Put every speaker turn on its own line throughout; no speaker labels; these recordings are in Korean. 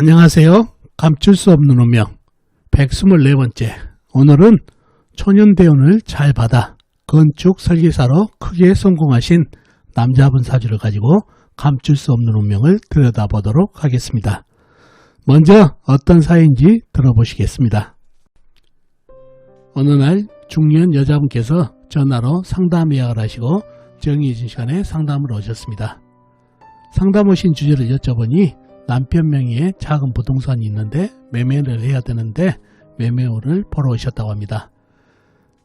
안녕하세요. 감출 수 없는 운명 124번째. 오늘은 초년대운을 잘 받아 건축 설계사로 크게 성공하신 남자분 사주를 가지고 감출 수 없는 운명을 들여다보도록 하겠습니다. 먼저 어떤 사연인지 들어보시겠습니다. 어느 날 중년 여자분께서 전화로 상담 예약을 하시고 정해진 시간에 상담을 오셨습니다. 상담 오신 주제를 여쭤보니 남편 명의의 작은 부동산이 있는데 매매를 해야 되는데 매매원을 보러 오셨다고 합니다.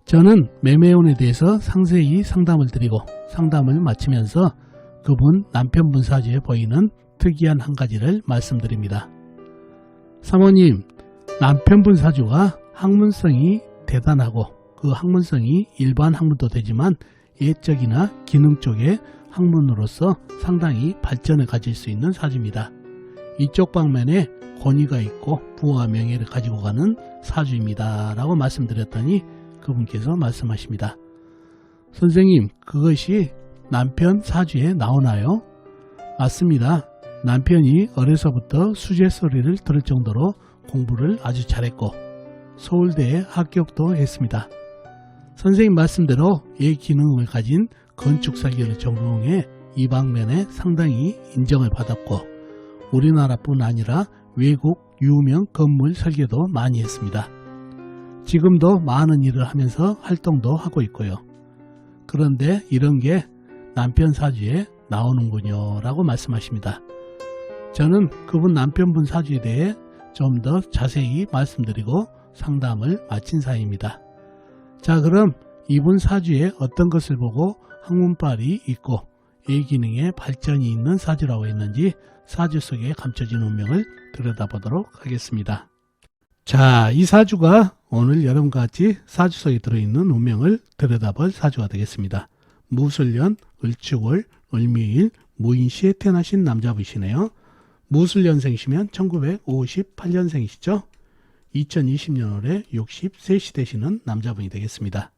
저는 매매원에 대해서 상세히 상담을 드리고 상담을 마치면서 그분 남편분 사주에 보이는 특이한 한 가지를 말씀드립니다. 사모님, 남편분 사주가 학문성이 대단하고 그 학문성이 일반 학문도 되지만 예적이나 기능 쪽의 학문으로서 상당히 발전을 가질 수 있는 사주입니다. 이쪽 방면에 권위가 있고 부와 명예를 가지고 가는 사주입니다 라고 말씀드렸더니 그분께서 말씀하십니다. 선생님, 그것이 남편 사주에 나오나요? 맞습니다. 남편이 어려서부터 수제 소리를 들을 정도로 공부를 아주 잘했고 서울대에 합격도 했습니다. 선생님 말씀대로 예기능을 가진 건축설계를 전공해 이 방면에 상당히 인정을 받았고 우리나라뿐 아니라 외국 유명 건물 설계도 많이 했습니다. 지금도 많은 일을 하면서 활동도 하고 있고요. 그런데 이런 게 남편 사주에 나오는군요 라고 말씀하십니다. 저는 그분 남편분 사주에 대해 좀 더 자세히 말씀드리고 상담을 마친 사이입니다. 자, 그럼 이분 사주에 어떤 것을 보고 학문빨이 있고 예기능에 발전이 있는 사주라고 했는지 사주 속에 감춰진 운명을 들여다보도록 하겠습니다. 자, 이 사주가 오늘 여러분과 같이 사주 속에 들어있는 운명을 들여다볼 사주가 되겠습니다. 무술년, 을축월, 을묘일, 무인시에 태어나신 남자분이시네요. 무술년생이시면 1958년생이시죠. 2020년 올해 63시 되시는 남자분이 되겠습니다.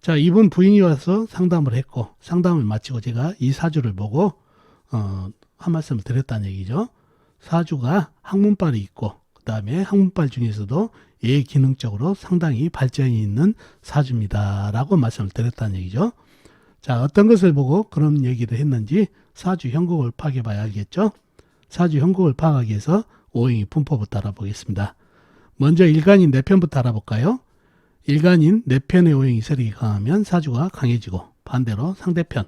자, 이분 부인이 와서 상담을 했고 상담을 마치고 제가 이 사주를 보고 한 말씀을 드렸다는 얘기죠. 사주가 학문빨이 있고 그 다음에 학문빨 중에서도 예기능적으로 상당히 발전이 있는 사주입니다 라고 말씀을 드렸다는 얘기죠. 자, 어떤 것을 보고 그런 얘기를 했는지 사주 형국을 파악해 봐야 알겠죠. 사주 형국을 파악하기 위해서 오행의 분포부터 알아보겠습니다. 먼저 일간인 내 편부터 알아볼까요? 일간인 내 편의 오행이 세력이 강하면 사주가 강해지고 반대로 상대편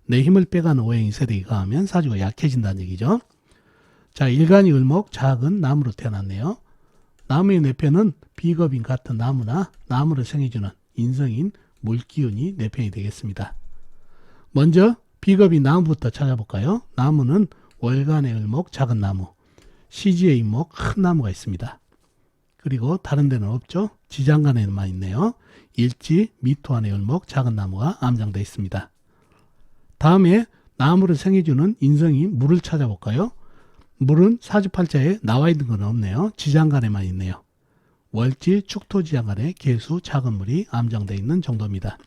내 힘을 빼가는 오행이 세력이 강하면 사주가 약해진다는 얘기죠. 자, 일간이 을목 작은 나무로 태어났네요. 나무의 내편은 비겁인 같은 나무나 나무를 생해주는 인성인 물기운이 내편이 되겠습니다. 먼저 비겁인 나무부터 찾아볼까요? 나무는 월간의 을목 작은 나무, 시지의 임목 큰 나무가 있습니다. 그리고 다른 데는 없죠. 지장간에만 있네요. 일지, 미토안의 을목 작은 나무가 암장되어 있습니다. 다음에 나무를 생해주는 인성인 물을 찾아볼까요? 물은 사주팔자에 나와 있는 건 없네요. 지장간에만 있네요. 월지, 축토 지장간에 개수 작은 물이 암장되어 있는 정도입니다.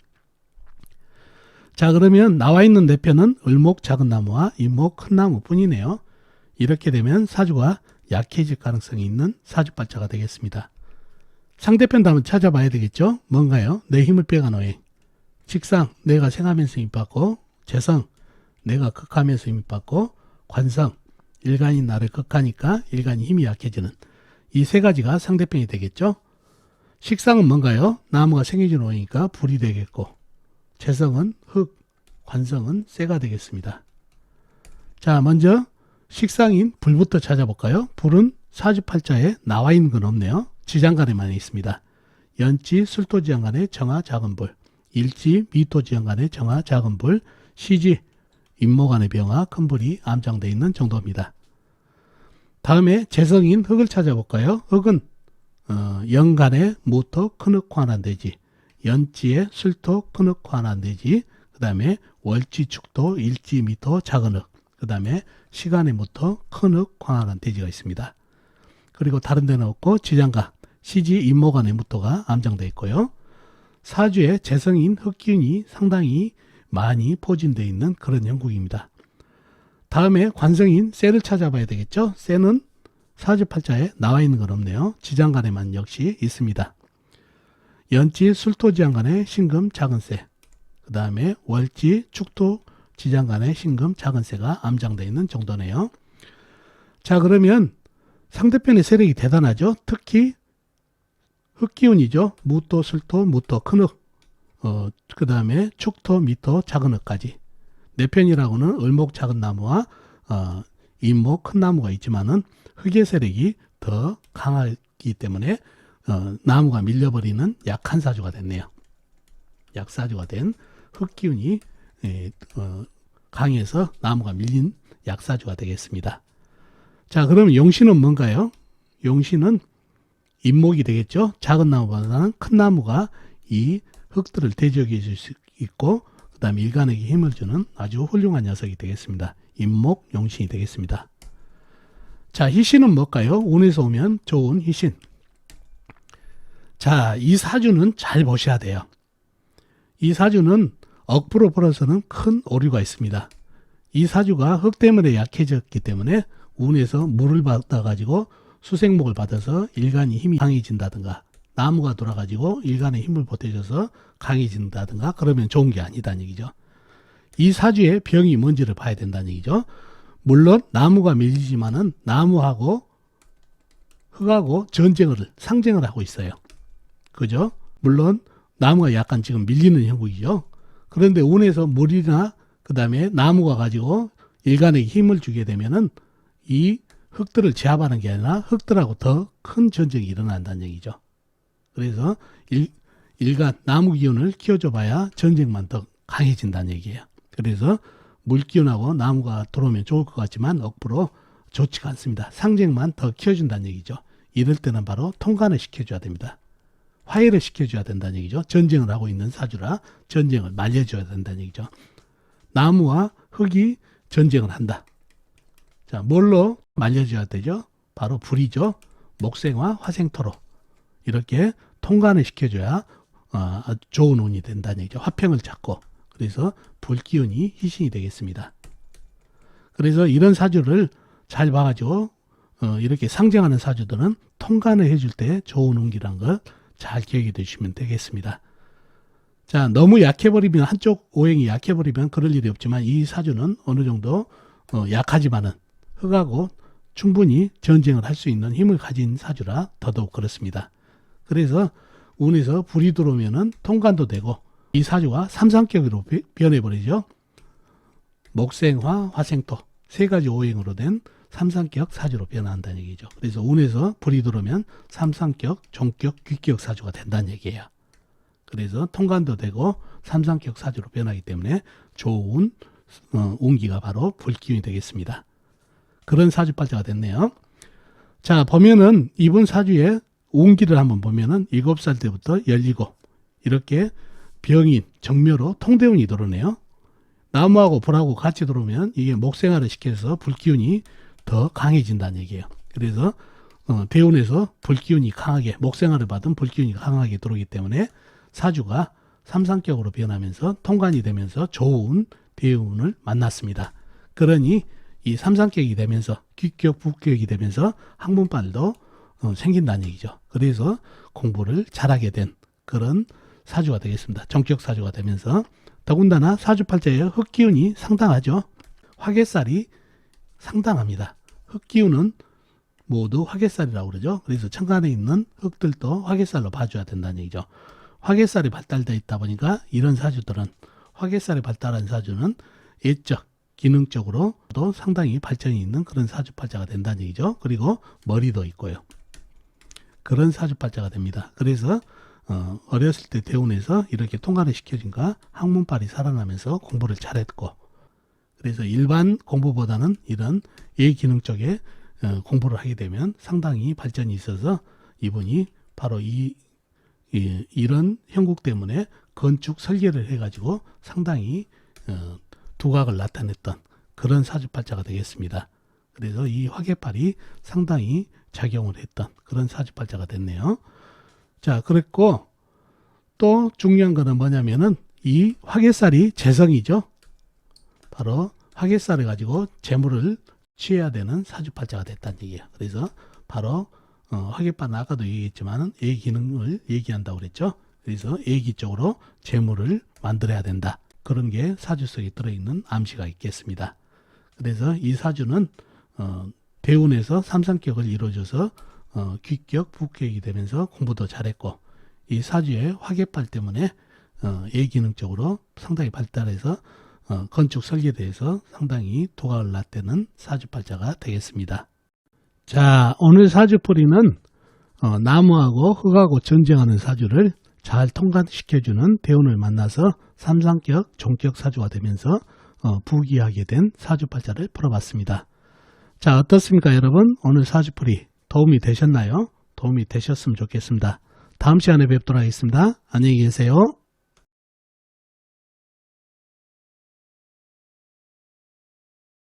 자, 그러면 나와 있는 내 편은 을목 작은 나무와 임목 큰 나무 뿐이네요. 이렇게 되면 사주가 약해질 가능성이 있는 사주팔자가 되겠습니다. 상대편도 한번 찾아봐야 되겠죠. 뭔가요? 내 힘을 빼간 오행. 직상, 내가 생하면서 힘 받고, 재성, 내가 극하면서 힘 받고, 관성, 일간인 나를 극하니까 일간이 힘이 약해지는 이 세 가지가 상대편이 되겠죠. 식상은 뭔가요? 나무가 생겨주는 오행이니까 불이 되겠고, 재성은 흙, 관성은 쇠가 되겠습니다. 자, 먼저 식상인 불부터 찾아볼까요? 불은 사주팔자에 나와 있는 건 없네요. 지장간에만 있습니다. 연지, 술토지장간에 정화 작은 불, 일지, 미토지장간에 정화 작은 불, 시지, 임목간의 병화 큰 불이 암장되어 있는 정도입니다. 다음에 재성인 흙을 찾아볼까요? 흙은 영간에 무토, 큰흙, 환한대지, 연지에 술토, 큰흙, 환한대지, 그 다음에 월지, 축토, 일지, 미토, 작은 흙, 그 다음에 시간에 무토, 큰흙, 광활한 대지가 있습니다. 그리고 다른 데는 없고 지장가, 시지, 임목간의 무토가 암장되어 있고요. 사주에 재성인 흙기운이 상당히 많이 포진되어 있는 그런 형국입니다. 다음에 관성인 쇠를 찾아봐야 되겠죠. 쇠는 사주팔자에 나와 있는 건 없네요. 지장간에만 역시 있습니다. 연지 술토지장간에 신금 작은세, 그 다음에 월지 축토 지장간에 신금 작은세가 암장되어 있는 정도네요. 자, 그러면 상대편의 세력이 대단하죠. 특히 흙기운이죠. 무토, 술토, 무토, 큰흙, 그 다음에 축토, 미토, 작은 흙까지. 내 편이라고는 을목 작은 나무와 임목 큰 나무가 있지만은 흙의 세력이 더 강하기 때문에 나무가 밀려버리는 약한 사주가 됐네요. 약사주가 된 흙기운이 강해서 나무가 밀린 약사주가 되겠습니다. 자, 그럼 용신은 뭔가요? 용신은 임목이 되겠죠. 작은 나무보다는 큰 나무가 이 흙들을 대적해 줄 수 있고, 그 다음에 일간에게 힘을 주는 아주 훌륭한 녀석이 되겠습니다. 임목 용신이 되겠습니다. 자, 희신은 뭘까요? 운에서 오면 좋은 희신. 자, 이 사주는 잘 보셔야 돼요. 이 사주는 억부로 벌어서는 큰 오류가 있습니다. 이 사주가 흙 때문에 약해졌기 때문에 운에서 물을 받아가지고 수생목을 받아서 일간이 힘이 강해진다든가, 나무가 돌아가지고 일간에 힘을 보태줘서 강해진다든가, 그러면 좋은 게 아니다는 얘기죠. 이 사주의 병이 뭔지를 봐야 된다는 얘기죠. 물론 나무가 밀리지만은 나무하고 흙하고 상쟁을 하고 있어요. 그죠? 물론 나무가 약간 지금 밀리는 형국이죠. 그런데 운에서 물이나 그 다음에 나무가 가지고 일간에게 힘을 주게 되면은 이 흙들을 제압하는 게 아니라 흙들하고 더 큰 전쟁이 일어난다는 얘기죠. 그래서 일간 나무 기운을 키워줘 봐야 전쟁만 더 강해진다는 얘기예요. 그래서 물 기운하고 나무가 들어오면 좋을 것 같지만 억부로 좋지가 않습니다. 상쟁만 더 키워준다는 얘기죠. 이럴 때는 바로 통관을 시켜줘야 됩니다. 화해를 시켜줘야 된다는 얘기죠. 전쟁을 하고 있는 사주라 전쟁을 말려줘야 된다는 얘기죠. 나무와 흙이 전쟁을 한다. 자, 뭘로 말려줘야 되죠? 바로 불이죠. 목생화, 화생토로. 이렇게 통관을 시켜줘야 좋은 운이 된다는 얘기죠. 화평을 찾고. 그래서 불기운이 희신이 되겠습니다. 그래서 이런 사주를 잘 봐가지고 이렇게 상징하는 사주들은 통관을 해줄 때 좋은 운기란 걸 잘 기억해 두시면 되겠습니다. 자, 너무 약해버리면, 한쪽 오행이 약해버리면 그럴 일이 없지만 이 사주는 어느 정도 약하지만은 흙하고 충분히 전쟁을 할 수 있는 힘을 가진 사주라 더더욱 그렇습니다. 그래서 운에서 불이 들어오면은 통관도 되고 이 사주가 삼상격으로 변해버리죠. 목생화, 화생토 세 가지 오행으로 된 삼상격 사주로 변한다는 얘기죠. 그래서 운에서 불이 들어오면 삼상격, 종격, 귀격 사주가 된다는 얘기예요. 그래서 통관도 되고 삼상격 사주로 변하기 때문에 좋은 운기가 바로 불기운이 되겠습니다. 그런 사주팔자가 됐네요. 자, 보면은 이번 사주의 운기를 한번 보면은 7살 때부터 17 이렇게 병인, 정묘로 통대운이 들어오네요. 나무하고 불하고 같이 들어오면 이게 목생화를 시켜서 불기운이 더 강해진다는 얘기예요. 그래서 대운에서 불기운이 강하게, 목생화를 받은 불기운이 강하게 들어오기 때문에 사주가 삼상격으로 변하면서 통관이 되면서 좋은 대운을 만났습니다. 그러니 이 삼상격이 되면서 귀격, 북격이 되면서 학문빨도 생긴다는 얘기죠. 그래서 공부를 잘하게 된 그런 사주가 되겠습니다. 정격 사주가 되면서 더군다나 사주팔자의 흙기운이 상당하죠. 화개살이 상당합니다. 흙기운은 모두 화개살이라고 그러죠. 그래서 천간에 있는 흙들도 화개살로 봐줘야 된다는 얘기죠. 화개살이 발달되어 있다 보니까 이런 사주들은, 화개살이 발달한 사주는 예적, 기능적으로도 상당히 발전이 있는 그런 사주팔자가 된다는 얘기죠. 그리고 머리도 있고요. 그런 사주팔자가 됩니다. 그래서 어렸을 때 대운에서 이렇게 통과를 시켜준가 학문빨이 살아나면서 공부를 잘했고, 그래서 일반 공부보다는 이런 예기능 쪽에 공부를 하게 되면 상당히 발전이 있어서 이분이 바로 이런 형국 때문에 건축 설계를 해가지고 상당히 두각을 나타냈던 그런 사주팔자가 되겠습니다. 그래서 이 화개팔이 상당히 작용을 했던 그런 사주팔자가 됐네요. 자, 그랬고 또 중요한 거는 뭐냐면은 이 화개살이 재성이죠. 바로 화개살을 가지고 재물을 취해야 되는 사주팔자가 됐다는 얘기예요. 그래서 바로 화개판은 아까도 얘기했지만 예 기능을 얘기한다고 그랬죠. 그래서 예기 쪽으로 재물을 만들어야 된다. 그런 게 사주 속에 들어있는 암시가 있겠습니다. 그래서 이 사주는 대운에서 삼상격을 이루어줘서 귀격, 부격이 되면서 공부도 잘했고, 이 사주의 화개팔 때문에 예기능적으로 상당히 발달해서 건축 설계대에서 상당히 도가를 났다는 사주팔자가 되겠습니다. 자, 오늘 사주풀이는 나무하고 흙하고 전쟁하는 사주를 잘 통과시켜주는 대운을 만나서 삼상격, 종격 사주가 되면서 부귀하게 된 사주팔자를 풀어봤습니다. 자, 어떻습니까 여러분? 오늘 사주풀이 도움이 되셨나요? 도움이 되셨으면 좋겠습니다. 다음 시간에 뵙도록 하겠습니다. 안녕히 계세요.